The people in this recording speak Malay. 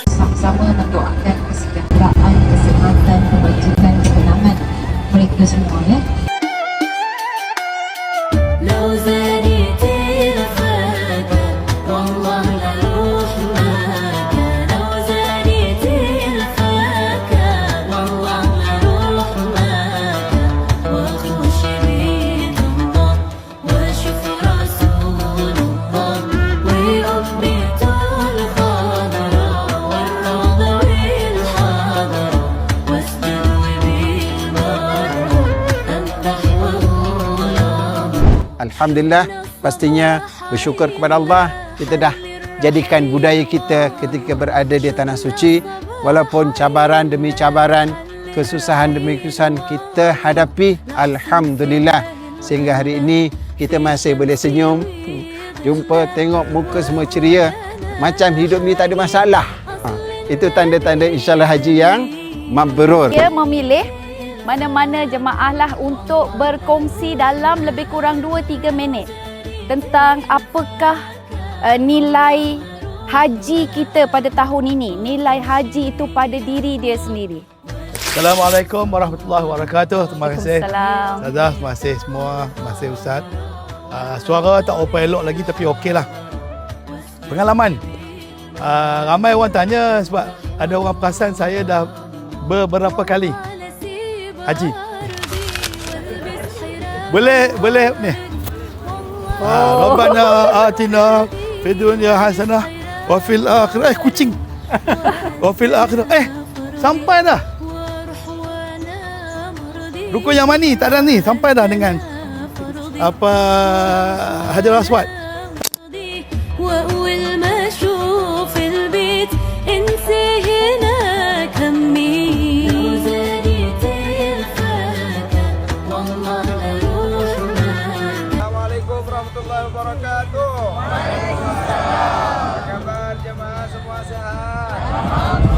Sama-sama mendoakan kesejahteraan, kesihatan, kebajikan, ketenangan mereka semua ya. Alhamdulillah, pastinya bersyukur kepada Allah, kita dah jadikan budaya kita ketika berada di Tanah Suci, walaupun cabaran demi cabaran, kesusahan demi kesusahan kita hadapi, Alhamdulillah, sehingga hari ini kita masih boleh senyum, jumpa, tengok muka semua ceria, macam hidup ni tak ada masalah. Itu tanda-tanda insyaAllah haji yang mabrur. Dia memilih mana-mana jemaahlah untuk berkongsi dalam lebih kurang 2-3 minit tentang apakah nilai haji kita pada tahun ini. Nilai haji itu pada diri dia sendiri. Assalamualaikum warahmatullahi wabarakatuh. Terima kasih. Waalaikumsalam. Ustazah, terima kasih semua. Terima kasih Ustaz. Suara tak apa elok lagi tapi okeylah. Pengalaman. Ramai orang tanya sebab ada orang perasan saya dah beberapa kali haji. Boleh ni. Rabbana atina fid dunya hasanah wa fil akhirah kucing. Wa fil akhirah sampai dah. Rukun yang mana ni? Tak ada ni. Sampai dah dengan apa Hajar Aswad. Assalamualaikum warahmatullahi wabarakatuh. Waalaikumsalam. Apa kabar jemaah semua sehat?